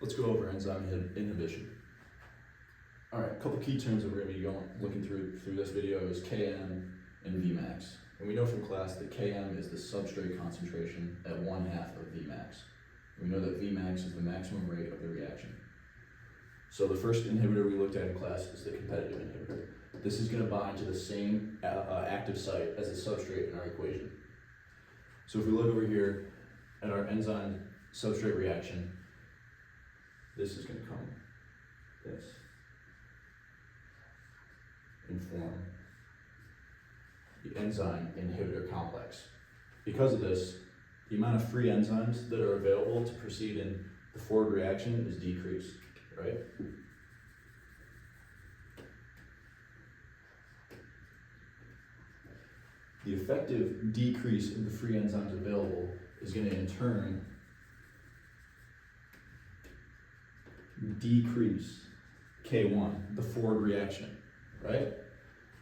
Let's go over enzyme inhibition. All right, a couple key terms that we're going to be looking through this video is Km and Vmax. And we know from class that Km is the substrate concentration at 1/2 of Vmax. We know that Vmax is the maximum rate of the reaction. So the first inhibitor we looked at in class is the competitive inhibitor. This is going to bind to the same active site as the substrate in our equation. So if we look over here at our enzyme substrate reaction, this is going to come this and form the enzyme inhibitor complex. Because of this, the amount of free enzymes that are available to proceed in the forward reaction is decreased, right? The effective decrease in the free enzymes available is going to in turn decrease K1, the forward reaction, right?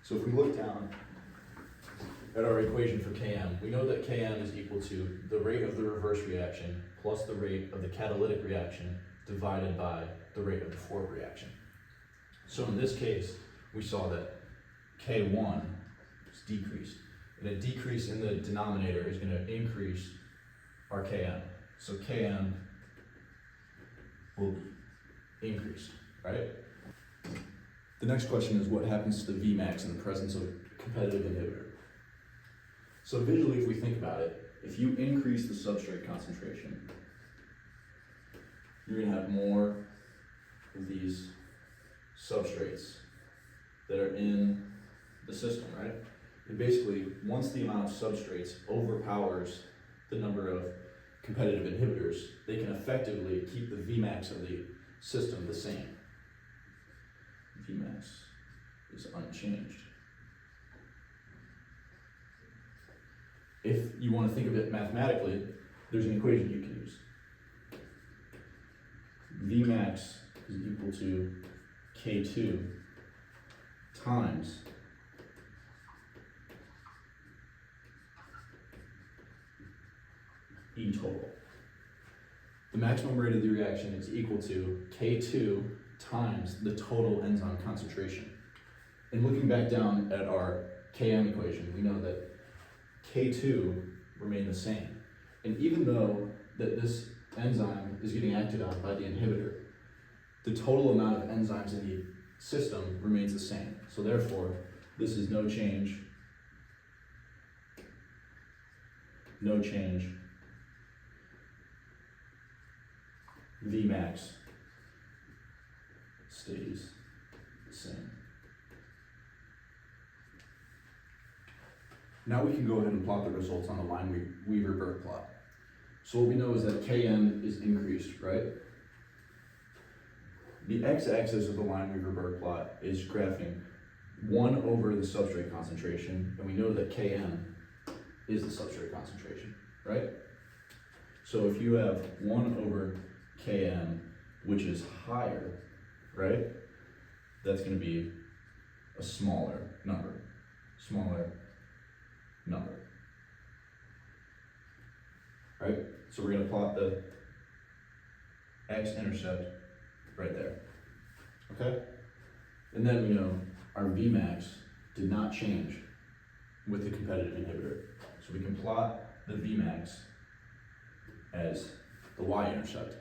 So if we look down at our equation for Km, we know that Km is equal to the rate of the reverse reaction plus the rate of the catalytic reaction divided by the rate of the forward reaction. So in this case, we saw that K1 is decreased, and a decrease in the denominator is going to increase our Km. So Km will increase, right? The next question is what happens to the Vmax in the presence of a competitive inhibitor? So visually, if we think about it, if you increase the substrate concentration, you're going to have more of these substrates that are in the system, right? And basically, once the amount of substrates overpowers the number of competitive inhibitors, they can effectively keep the Vmax of the system the same. Vmax is unchanged. If you want to think of it mathematically, there's an equation you can use. Vmax is equal to K2 times E total. The maximum rate of the reaction is equal to K2 times the total enzyme concentration. And looking back down at our Km equation, we know that K2 remain the same. And even though that this enzyme is getting acted on by the inhibitor, the total amount of enzymes in the system remains the same. So therefore, this is no change, Vmax stays the same. Now we can go ahead and plot the results on the Lineweaver Burk plot. So what we know is that Km is increased, right? The x-axis of the Lineweaver Burk plot is graphing 1 over the substrate concentration, and we know that Km is the substrate concentration, right? So if you have 1 over Km, which is higher, right? That's going to be a smaller number. Right? So we're going to plot the x-intercept right there. Okay? And then we know our Vmax did not change with the competitive inhibitor. So we can plot the Vmax as the y-intercept.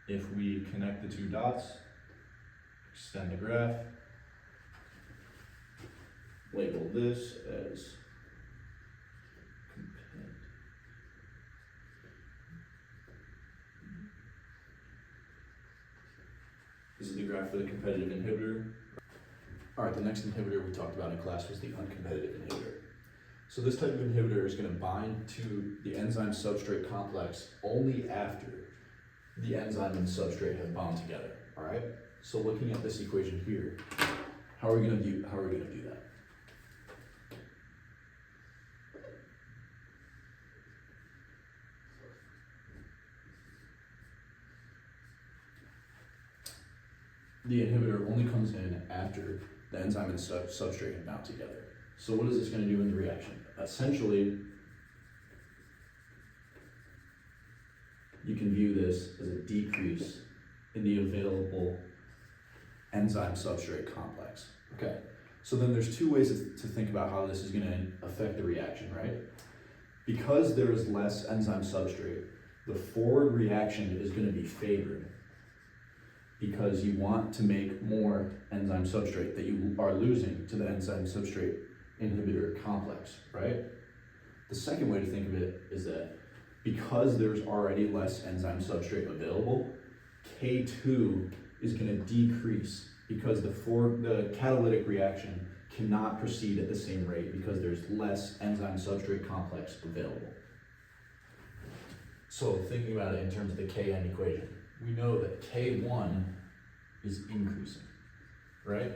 If we connect the two dots, extend the graph, label this as this is the graph for the competitive inhibitor. All right, the next inhibitor we talked about in class was the uncompetitive inhibitor. So this type of inhibitor is going to bind to the enzyme substrate complex only after the enzyme and the substrate have bound together. All right. So looking at this equation here, how are we going to do that? The inhibitor only comes in after the enzyme and the substrate have bound together. So what is this going to do in the reaction? Essentially, you can view this as a decrease in the available enzyme substrate complex. Okay, so then there's two ways to think about how this is going to affect the reaction, right? Because there is less enzyme substrate, the forward reaction is going to be favored because you want to make more enzyme substrate that you are losing to the enzyme substrate inhibitor complex, right? The second way to think of it is that because there's already less enzyme substrate available, K2 is going to decrease because the catalytic reaction cannot proceed at the same rate because there's less enzyme substrate complex available. So thinking about it in terms of the Kn equation, we know that K1 is increasing, right?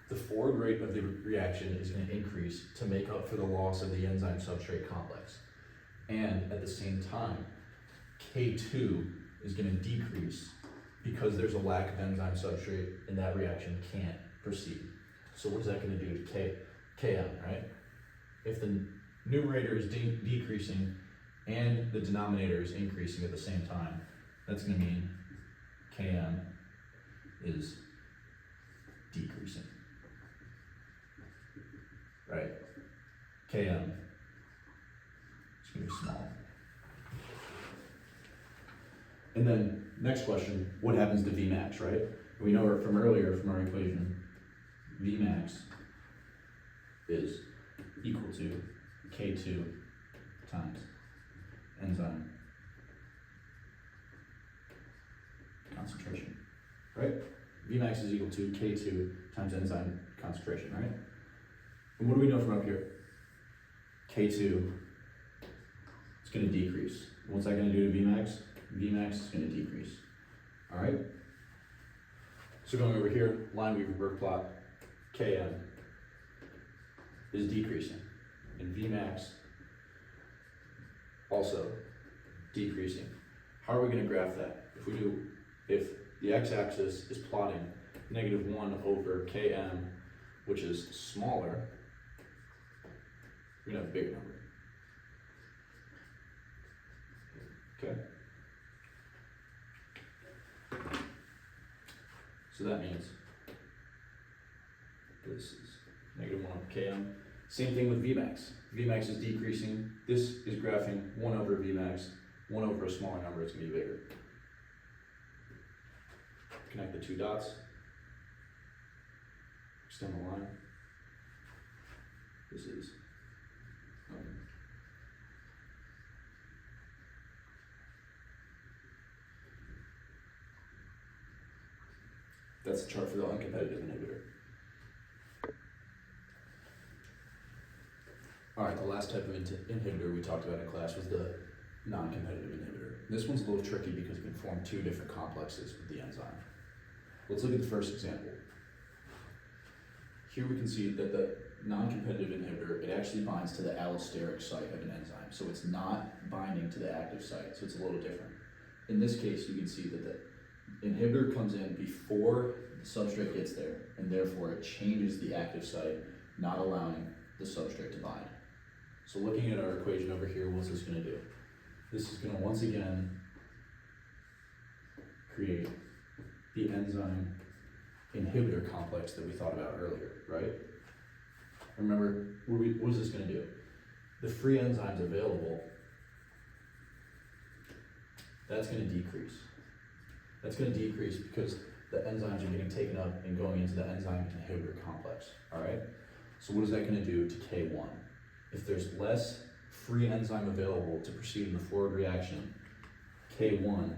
The forward rate of the reaction is going to increase to make up for the loss of the enzyme substrate complex. And at the same time, K2 is going to decrease because there's a lack of enzyme substrate and that reaction can't proceed. So what is that going to do to Km, right? If the numerator is decreasing and the denominator is increasing at the same time, that's going to mean Km is decreasing, right? Km is going to be small. And then next question, what happens to Vmax, right? We know from earlier from our equation, Vmax is equal to K2 times enzyme concentration, right? Vmax is equal to K2 times enzyme concentration, right? And what do we know from up here? K2 is going to decrease. What's that going to do to Vmax? Vmax is going to decrease, all right? So going over here, Lineweaver Burk plot, Km is decreasing, and Vmax also decreasing. How are we going to graph that? If the x-axis is plotting -1 over Km, which is smaller, we're going to have a bigger number. Okay? So that means this is -1 over Km. Same thing with Vmax. Vmax is decreasing. This is graphing 1 over Vmax. 1 over a smaller number, it's going to be bigger. Connect the two dots. Extend the line. This is that's the chart for the uncompetitive inhibitor. All right, the last type of inhibitor we talked about in class was the non-competitive inhibitor. This one's a little tricky because it can form two different complexes with the enzyme. Let's look at the first example. Here we can see that the non-competitive inhibitor, it actually binds to the allosteric site of an enzyme. So it's not binding to the active site, so it's a little different. In this case, you can see that the inhibitor comes in before the substrate gets there, and therefore it changes the active site, not allowing the substrate to bind. So looking at our equation over here, what's this going to do? This is going to once again create the enzyme inhibitor complex that we thought about earlier, right? Remember, what is this going to do? The free enzymes available, that's going to decrease. That's going to decrease because the enzymes are getting taken up and going into the enzyme inhibitor complex, all right? So what is that going to do to K1? If there's less free enzyme available to proceed in the forward reaction, K1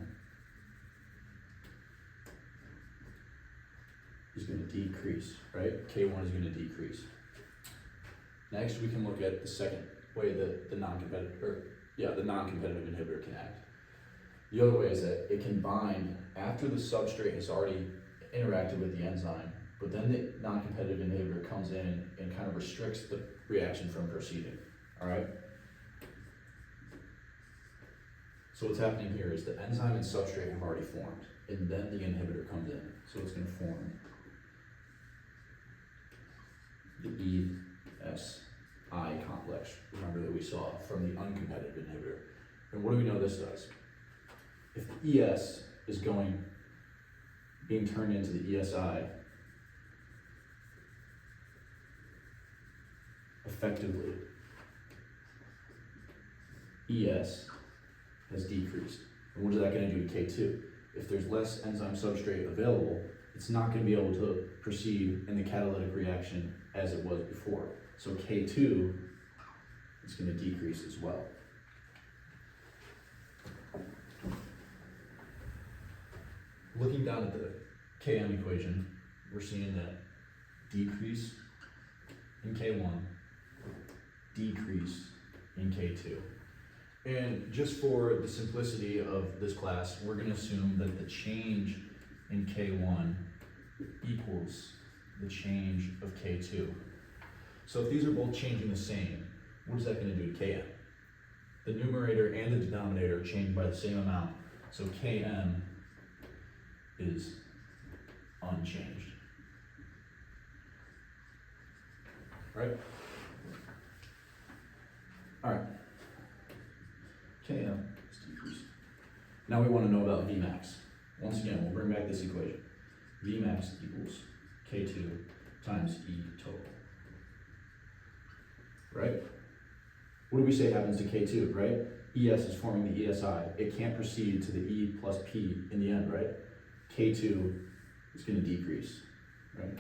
is going to decrease, right? K1 is going to decrease. Next, we can look at the second way that the non-competitive inhibitor can act. The other way is that it can bind after the substrate has already interacted with the enzyme, but then the non-competitive inhibitor comes in and kind of restricts the reaction from proceeding, all right? So what's happening here is the enzyme and substrate have already formed, and then the inhibitor comes in. So it's going to form the ESI complex, remember that we saw from the uncompetitive inhibitor. And what do we know this does? if the ES is being turned into the ESI, effectively, ES has decreased. And what is that going to do to K2? If there's less enzyme substrate available, it's not going to be able to proceed in the catalytic reaction as it was before. So K2 is going to decrease as well. Looking down at the Km equation, we're seeing that decrease in K1, decrease in K2. And just for the simplicity of this class, we're going to assume that the change in K1 equals the change of K2. So if these are both changing the same, what is that going to do to Km? The numerator and the denominator change by the same amount, so Km is unchanged. Right? All right. Km is decreasing. Now we want to know about Vmax. Once again, we'll bring back this equation. Vmax equals K2 times E total. Right? What do we say happens to K2, right? ES is forming the ESI. It can't proceed to the E plus P in the end, right? K2 is going to decrease, right?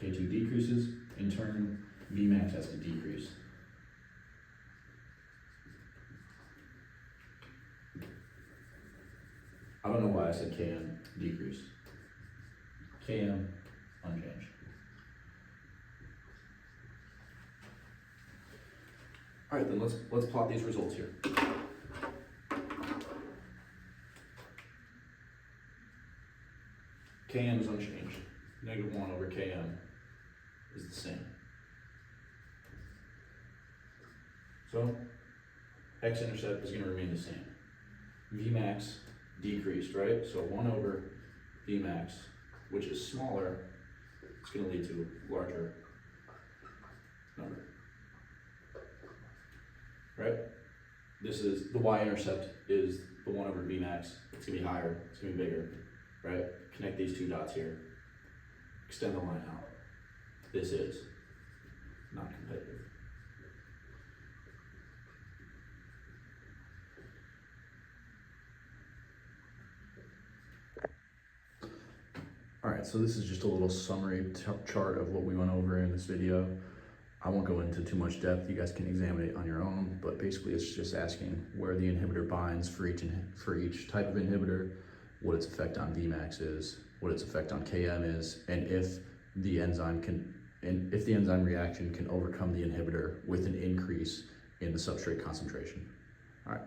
K2 decreases, in turn, Vmax has to decrease. I don't know why I said Km decreased. Km unchanged. All right, then let's plot these results here. Km is unchanged. -1 over Km is the same. So x-intercept is going to remain the same. Vmax decreased, right? So 1 over Vmax, which is smaller, it's going to lead to a larger number. Right? This is, the y-intercept is the 1 over Vmax. It's going to be higher, it's going to be bigger, right? Connect these two dots here. Extend the line out. This is non-competitive. All right, so this is just a little summary chart of what we went over in this video. I won't go into too much depth. You guys can examine it on your own, but basically it's just asking where the inhibitor binds for each type of inhibitor, what its effect on Vmax is, what its effect on Km is, and if the enzyme reaction can overcome the inhibitor with an increase in the substrate concentration. All right.